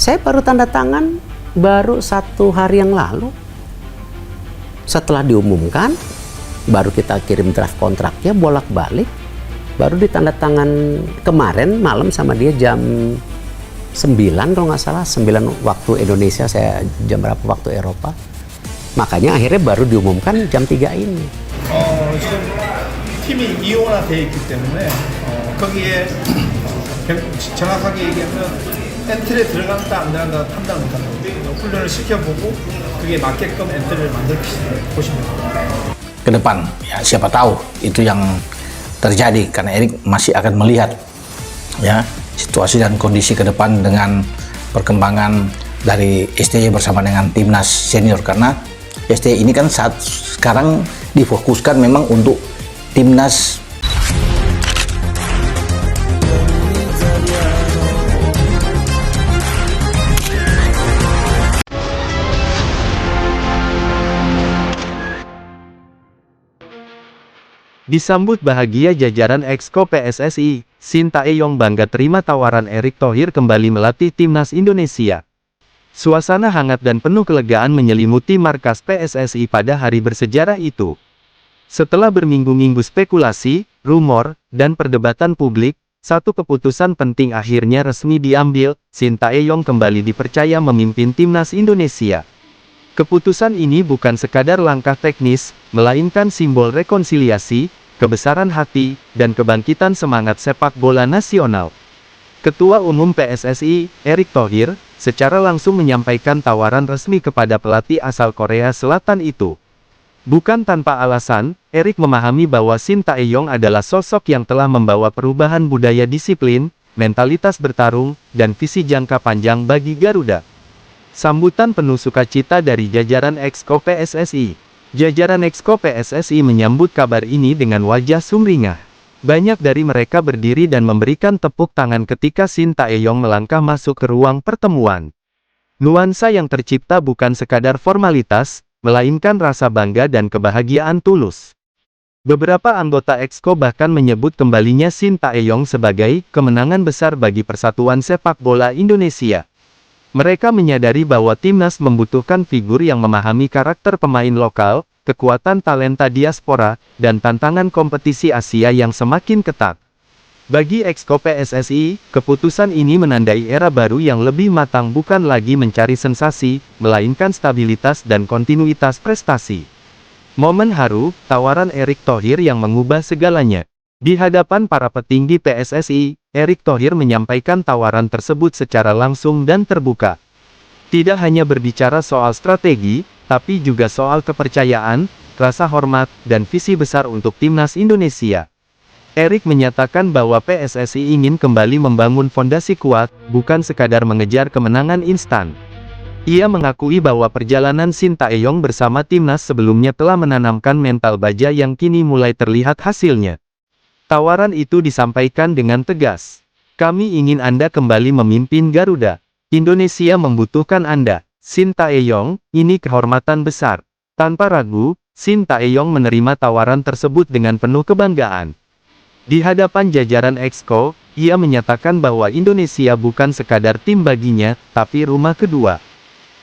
Saya baru tanda tangan baru 1 hari yang lalu. Setelah diumumkan, baru kita kirim draft kontraknya bolak-balik. Baru ditanda tangan kemarin malam sama dia jam 9 kalau nggak salah, 9 waktu Indonesia, saya jam berapa waktu Eropa. Makanya akhirnya baru diumumkan jam 3 ini. 지금 팀이 이용화되어 있기 때문에 거기에 정확하게 얘기하면 엔트리에 들어간다 안 들어간다 판단 못하는 거고 훈련을 시켜보고 그게 맞게끔 엔트리를 만들어 보시면 됩니다. Ke depan, ya siapa tahu itu yang terjadi karena Erik masih akan melihat ya situasi dan kondisi ke depan dengan perkembangan dari STY bersama dengan timnas senior, karena STY ini kan saat sekarang difokuskan memang untuk timnas. Disambut bahagia jajaran Exco PSSI, Shin Tae-yong bangga terima tawaran Erick Thohir kembali melatih timnas Indonesia. Suasana hangat dan penuh kelegaan menyelimuti markas PSSI pada hari bersejarah itu. Setelah berminggu-minggu spekulasi, rumor, dan perdebatan publik, satu keputusan penting akhirnya resmi diambil. Shin Tae-yong kembali dipercaya memimpin timnas Indonesia. Keputusan ini bukan sekadar langkah teknis, melainkan simbol rekonsiliasi, kebesaran hati, dan kebangkitan semangat sepak bola nasional. Ketua Umum PSSI, Erick Thohir, secara langsung menyampaikan tawaran resmi kepada pelatih asal Korea Selatan itu. Bukan tanpa alasan, Erick memahami bahwa Shin Tae-yong adalah sosok yang telah membawa perubahan budaya disiplin, mentalitas bertarung, dan visi jangka panjang bagi Garuda. Sambutan penuh sukacita dari jajaran Exco PSSI. Jajaran Exco PSSI menyambut kabar ini dengan wajah sumringah. Banyak dari mereka berdiri dan memberikan tepuk tangan ketika Shin Tae-yong melangkah masuk ke ruang pertemuan. Nuansa yang tercipta bukan sekadar formalitas, melainkan rasa bangga dan kebahagiaan tulus. Beberapa anggota Exco bahkan menyebut kembalinya Shin Tae-yong sebagai kemenangan besar bagi persatuan sepak bola Indonesia. Mereka menyadari bahwa timnas membutuhkan figur yang memahami karakter pemain lokal, kekuatan talenta diaspora, dan tantangan kompetisi Asia yang semakin ketat. Bagi Exco PSSI, keputusan ini menandai era baru yang lebih matang, bukan lagi mencari sensasi, melainkan stabilitas dan kontinuitas prestasi. Momen haru, tawaran Erick Thohir yang mengubah segalanya. Di hadapan para petinggi PSSI, Erick Thohir menyampaikan tawaran tersebut secara langsung dan terbuka. Tidak hanya berbicara soal strategi, tapi juga soal kepercayaan, rasa hormat, dan visi besar untuk timnas Indonesia. Erick menyatakan bahwa PSSI ingin kembali membangun fondasi kuat, bukan sekadar mengejar kemenangan instan. Ia mengakui bahwa perjalanan Shin Tae-yong bersama timnas sebelumnya telah menanamkan mental baja yang kini mulai terlihat hasilnya. Tawaran itu disampaikan dengan tegas. Kami ingin Anda kembali memimpin Garuda. Indonesia membutuhkan Anda. Shin Tae-yong, ini kehormatan besar. Tanpa ragu, Shin Tae-yong menerima tawaran tersebut dengan penuh kebanggaan. Di hadapan jajaran Exco, ia menyatakan bahwa Indonesia bukan sekadar tim baginya, tapi rumah kedua.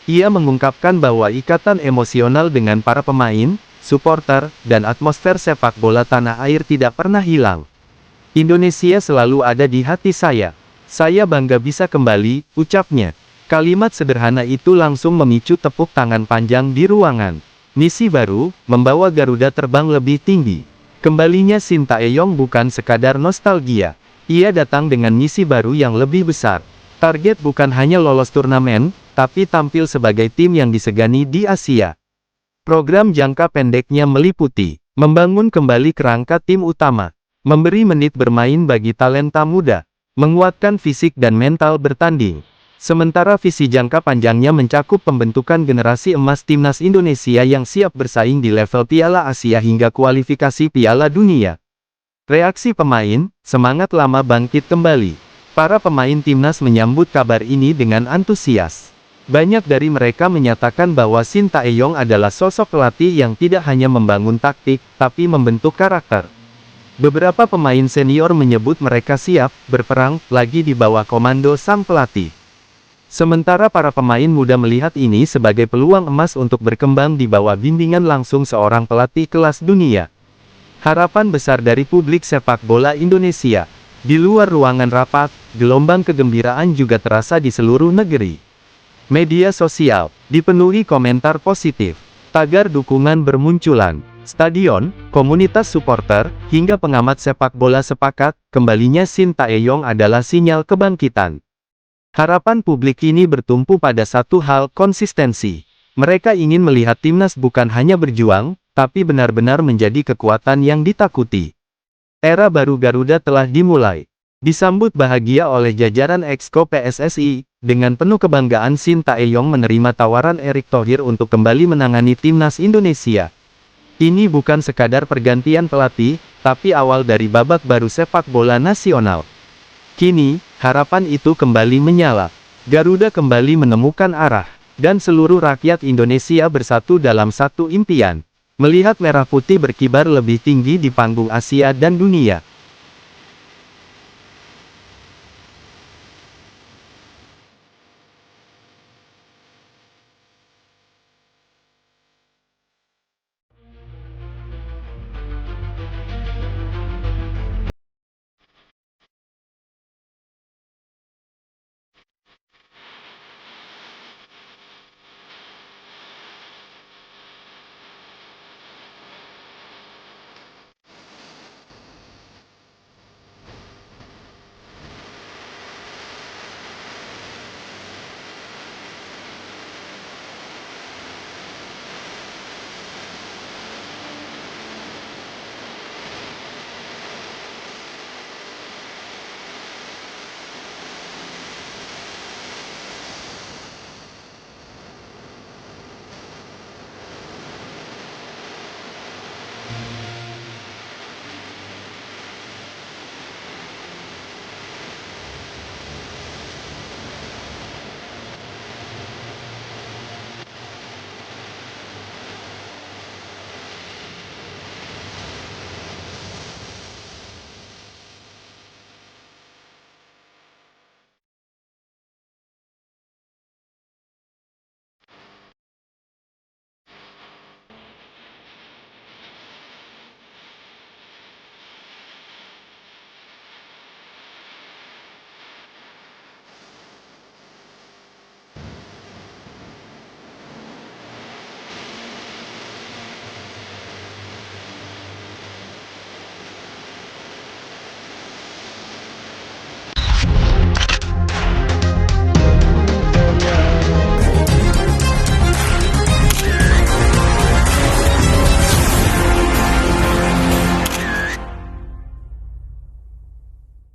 Ia mengungkapkan bahwa ikatan emosional dengan para pemain, supporter, dan atmosfer sepak bola tanah air tidak pernah hilang. Indonesia selalu ada di hati saya. Saya bangga bisa kembali, ucapnya. Kalimat sederhana itu langsung memicu tepuk tangan panjang di ruangan. Misi baru, membawa Garuda terbang lebih tinggi. Kembalinya Shin Tae-yong bukan sekadar nostalgia. Ia datang dengan misi baru yang lebih besar. Target bukan hanya lolos turnamen, tapi tampil sebagai tim yang disegani di Asia. Program jangka pendeknya meliputi membangun kembali kerangka tim utama, memberi menit bermain bagi talenta muda, menguatkan fisik dan mental bertanding. Sementara visi jangka panjangnya mencakup pembentukan generasi emas timnas Indonesia yang siap bersaing di level Piala Asia hingga kualifikasi Piala Dunia. Reaksi pemain, semangat lama bangkit kembali. Para pemain timnas menyambut kabar ini dengan antusias. Banyak dari mereka menyatakan bahwa Shin Tae-yong adalah sosok pelatih yang tidak hanya membangun taktik, tapi membentuk karakter. Beberapa pemain senior menyebut mereka siap berperang lagi di bawah komando sang pelatih. Sementara para pemain muda melihat ini sebagai peluang emas untuk berkembang di bawah bimbingan langsung seorang pelatih kelas dunia. Harapan besar dari publik sepak bola Indonesia. Di luar ruangan rapat, gelombang kegembiraan juga terasa di seluruh negeri. Media sosial dipenuhi komentar positif, tagar dukungan bermunculan. Stadion, komunitas supporter, hingga pengamat sepak bola sepakat, kembalinya Shin Tae-yong adalah sinyal kebangkitan. Harapan publik ini bertumpu pada satu hal, konsistensi. Mereka ingin melihat timnas bukan hanya berjuang, tapi benar-benar menjadi kekuatan yang ditakuti. Era baru Garuda telah dimulai. Disambut bahagia oleh jajaran Exco PSSI, dengan penuh kebanggaan Shin Tae-yong menerima tawaran Erick Thohir untuk kembali menangani timnas Indonesia. Ini bukan sekadar pergantian pelatih, tapi awal dari babak baru sepak bola nasional. Kini, harapan itu kembali menyala. Garuda kembali menemukan arah, dan seluruh rakyat Indonesia bersatu dalam satu impian. Melihat merah putih berkibar lebih tinggi di panggung Asia dan dunia.